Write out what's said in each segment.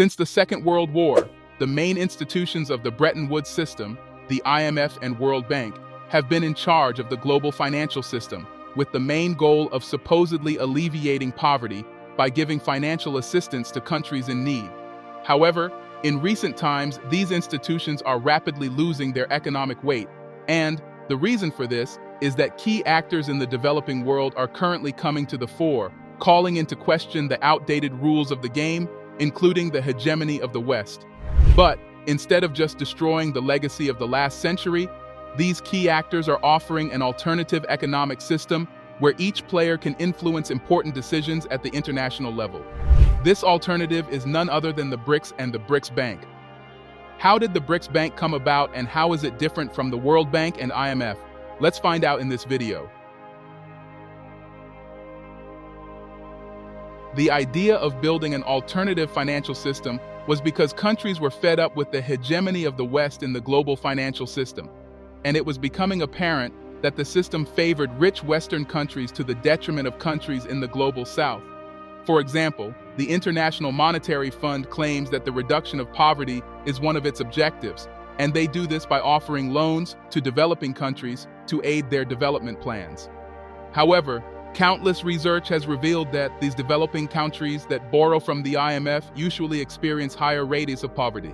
Since the Second World War, the main institutions of the Bretton Woods system, the IMF and World Bank, have been in charge of the global financial system, with the main goal of supposedly alleviating poverty by giving financial assistance to countries in need. However, in recent times, these institutions are rapidly losing their economic weight, and the reason for this is that key actors in the developing world are currently coming to the fore, calling into question the outdated rules of the game, including the hegemony of the West. But instead of just destroying the legacy of the last century, these key actors are offering an alternative economic system where each player can influence important decisions at the international level. This alternative is none other than the BRICS and the BRICS Bank. How did the BRICS Bank come about, and how is it different from the World Bank and IMF? Let's find out in this video. The idea of building an alternative financial system was because countries were fed up with the hegemony of the West in the global financial system, and it was becoming apparent that the system favored rich Western countries to the detriment of countries in the global South. For example, the International Monetary Fund claims that the reduction of poverty is one of its objectives, and they do this by offering loans to developing countries to aid their development plans. However, countless research has revealed that these developing countries that borrow from the IMF usually experience higher rates of poverty.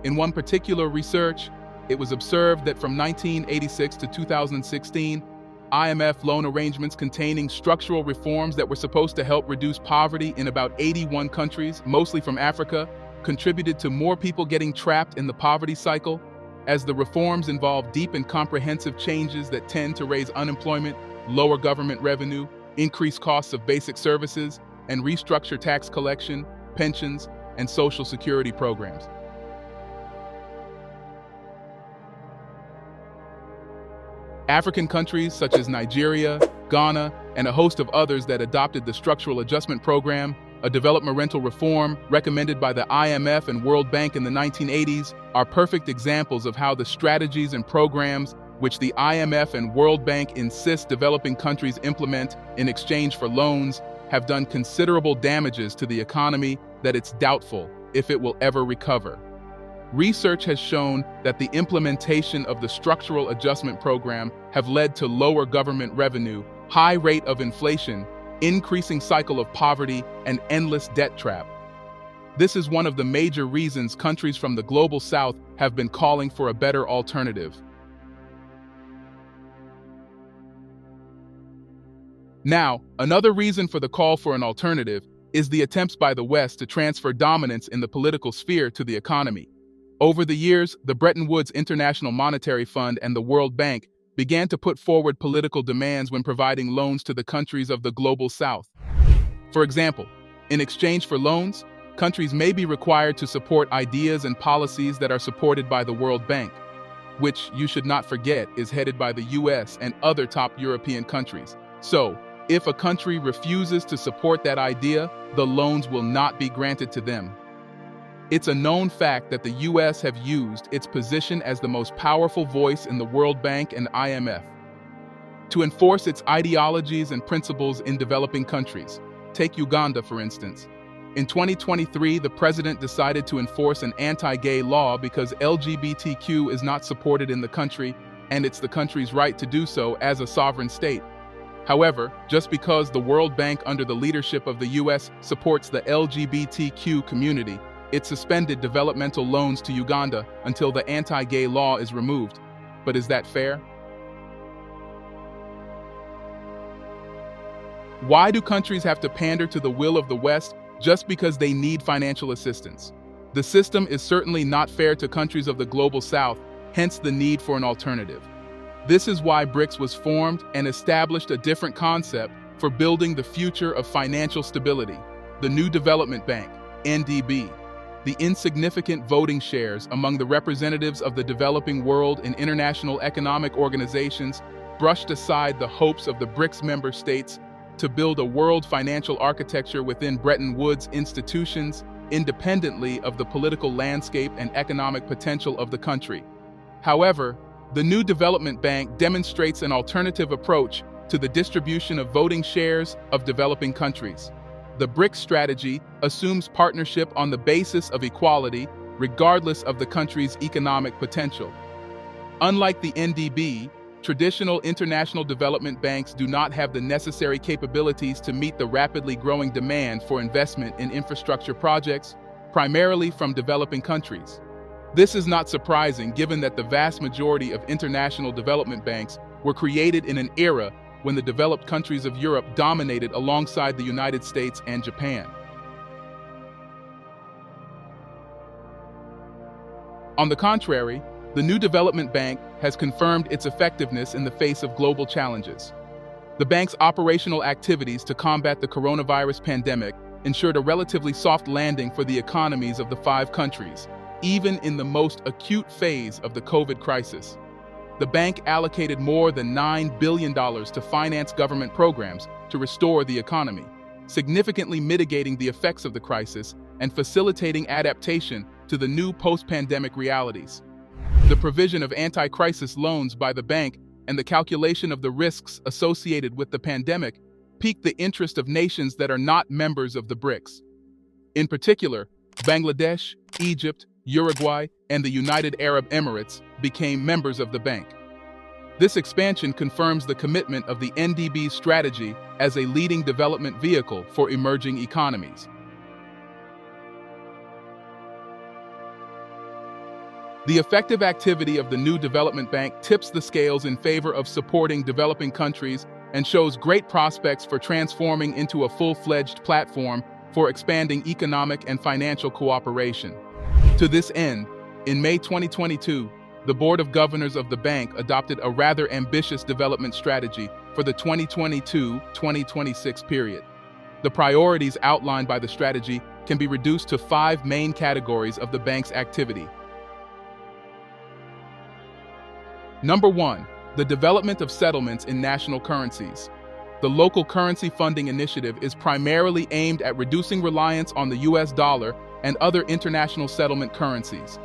In one particular research, it was observed that from 1986 to 2016, IMF loan arrangements containing structural reforms that were supposed to help reduce poverty in about 81 countries, mostly from Africa, contributed to more people getting trapped in the poverty cycle, as the reforms involve deep and comprehensive changes that tend to raise unemployment, lower government revenue, increase costs of basic services, and restructure tax collection, pensions, and social security programs. African countries such as Nigeria, Ghana, and a host of others that adopted the Structural Adjustment Program, a developmental reform recommended by the IMF and World Bank in the 1980s, are perfect examples of how the strategies and programs which the IMF and World Bank insist developing countries implement in exchange for loans have done considerable damages to the economy that it's doubtful if it will ever recover. Research has shown that the implementation of the Structural Adjustment Program have led to lower government revenue, high rate of inflation, increasing cycle of poverty, and endless debt trap. This is one of the major reasons countries from the global South have been calling for a better alternative. Now, another reason for the call for an alternative is the attempts by the West to transfer dominance in the political sphere to the economy. Over the years, the Bretton Woods International Monetary Fund and the World Bank began to put forward political demands when providing loans to the countries of the global South. For example, in exchange for loans, countries may be required to support ideas and policies that are supported by the World Bank, which, you should not forget, is headed by the US and other top European countries. So, if a country refuses to support that idea, the loans will not be granted to them. It's a known fact that the US have used its position as the most powerful voice in the World Bank and IMF to enforce its ideologies and principles in developing countries. Take Uganda, for instance. In 2023, the president decided to enforce an anti-gay law because LGBTQ is not supported in the country, and it's the country's right to do so as a sovereign state. However, just because the World Bank under the leadership of the US supports the LGBTQ community, it suspended developmental loans to Uganda until the anti-gay law is removed. But is that fair? Why do countries have to pander to the will of the West just because they need financial assistance? The system is certainly not fair to countries of the global South, hence the need for an alternative. This is why BRICS was formed and established a different concept for building the future of financial stability, the New Development Bank, NDB. The insignificant voting shares among the representatives of the developing world in international economic organizations brushed aside the hopes of the BRICS member states to build a world financial architecture within Bretton Woods institutions, independently of the political landscape and economic potential of the country. However, the New Development Bank demonstrates an alternative approach to the distribution of voting shares of developing countries. The BRICS strategy assumes partnership on the basis of equality, regardless of the country's economic potential. Unlike the NDB, traditional international development banks do not have the necessary capabilities to meet the rapidly growing demand for investment in infrastructure projects, primarily from developing countries. This is not surprising given that the vast majority of international development banks were created in an era when the developed countries of Europe dominated alongside the United States and Japan. On the contrary, the new development bank has confirmed its effectiveness in the face of global challenges. The bank's operational activities to combat the coronavirus pandemic ensured a relatively soft landing for the economies of the 5 countries, even in the most acute phase of the COVID crisis. The bank allocated more than $9 billion to finance government programs to restore the economy, significantly mitigating the effects of the crisis and facilitating adaptation to the new post-pandemic realities. The provision of anti-crisis loans by the bank and the calculation of the risks associated with the pandemic piqued the interest of nations that are not members of the BRICS. In particular, Bangladesh, Egypt, Uruguay, and the United Arab Emirates became members of the bank. This expansion confirms the commitment of the NDB's strategy as a leading development vehicle for emerging economies. The effective activity of the new development bank tips the scales in favor of supporting developing countries and shows great prospects for transforming into a full-fledged platform for expanding economic and financial cooperation. To this end, in May 2022, the Board of Governors of the bank adopted a rather ambitious development strategy for the 2022-2026 period. The priorities outlined by the strategy can be reduced to 5 main categories of the bank's activity. Number 1, the development of settlements in national currencies. The local currency funding initiative is primarily aimed at reducing reliance on the US dollar and other international settlement currencies.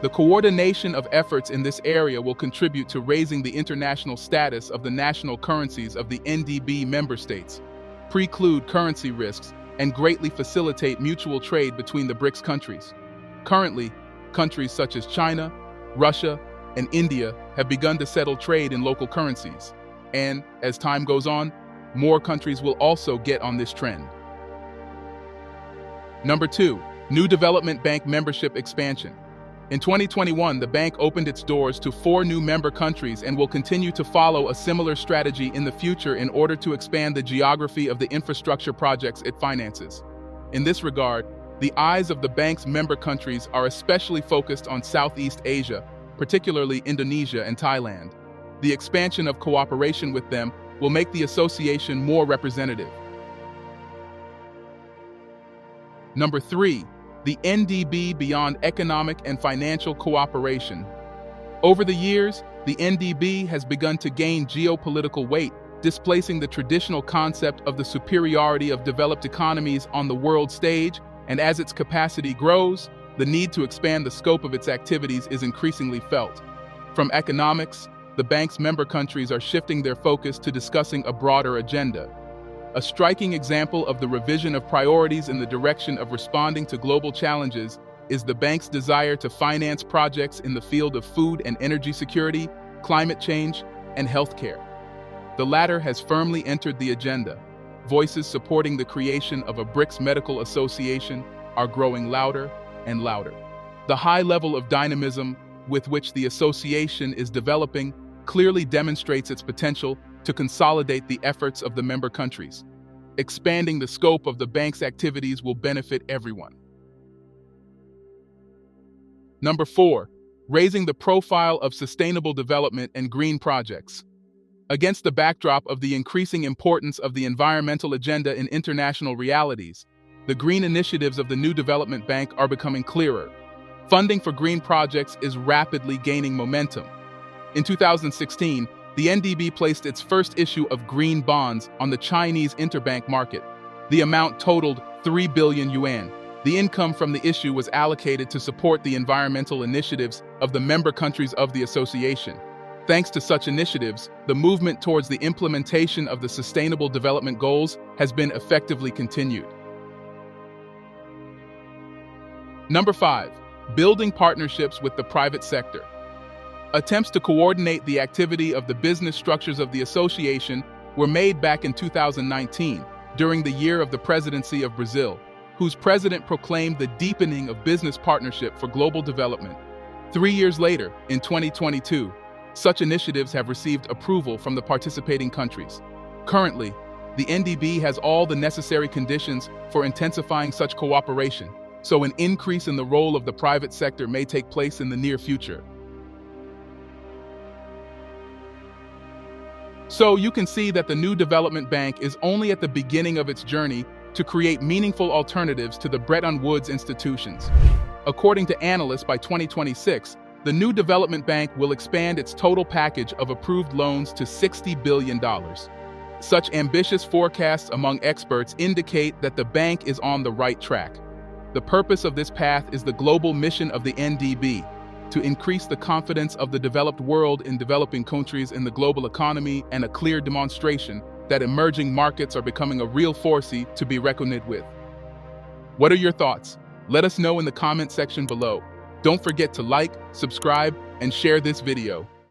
The coordination of efforts in this area will contribute to raising the international status of the national currencies of the NDB member states, preclude currency risks, and greatly facilitate mutual trade between the BRICS countries. Currently, countries such as China, Russia, and India have begun to settle trade in local currencies, and as time goes on, more countries will also get on this trend. Number 2, new development bank membership expansion. In 2021, the bank opened its doors to 4 new member countries and will continue to follow a similar strategy in the future in order to expand the geography of the infrastructure projects it finances. In this regard, the eyes of the bank's member countries are especially focused on Southeast Asia, particularly Indonesia and Thailand. The expansion of cooperation with them will make the association more representative. Number 3, the NDB beyond economic and financial cooperation. Over the years, the NDB has begun to gain geopolitical weight, displacing the traditional concept of the superiority of developed economies on the world stage, and as its capacity grows, the need to expand the scope of its activities is increasingly felt. From economics, the bank's member countries are shifting their focus to discussing a broader agenda. A striking example of the revision of priorities in the direction of responding to global challenges is the bank's desire to finance projects in the field of food and energy security, climate change, and healthcare. The latter has firmly entered the agenda. Voices supporting the creation of a BRICS medical association are growing louder and louder. The high level of dynamism with which the association is developing clearly demonstrates its potential to consolidate the efforts of the member countries. Expanding the scope of the bank's activities will benefit everyone. Number 4, raising the profile of sustainable development and green projects. Against the backdrop of the increasing importance of the environmental agenda in international realities, the green initiatives of the new development bank are becoming clearer. Funding for green projects is rapidly gaining momentum. In 2016, the NDB placed its first issue of green bonds on the Chinese interbank market. The amount totaled 3 billion yuan. The income from the issue was allocated to support the environmental initiatives of the member countries of the association. Thanks to such initiatives, the movement towards the implementation of the Sustainable Development Goals has been effectively continued. Number 5. Building partnerships with the private sector. Attempts to coordinate the activity of the business structures of the association were made back in 2019, during the year of the presidency of Brazil, whose president proclaimed the deepening of business partnership for global development. 3 years later, in 2022, such initiatives have received approval from the participating countries. Currently, the NDB has all the necessary conditions for intensifying such cooperation, so an increase in the role of the private sector may take place in the near future. So you can see that the new development bank is only at the beginning of its journey to create meaningful alternatives to the Bretton Woods institutions. According to analysts, by 2026, the new development bank will expand its total package of approved loans to $60 billion. Such ambitious forecasts among experts indicate that the bank is on the right track. The purpose of this path is the global mission of the NDB, to increase the confidence of the developed world in developing countries in the global economy, and a clear demonstration that emerging markets are becoming a real force to be reckoned with. What are your thoughts? Let us know in the comment section below. Don't forget to like, subscribe, and share this video.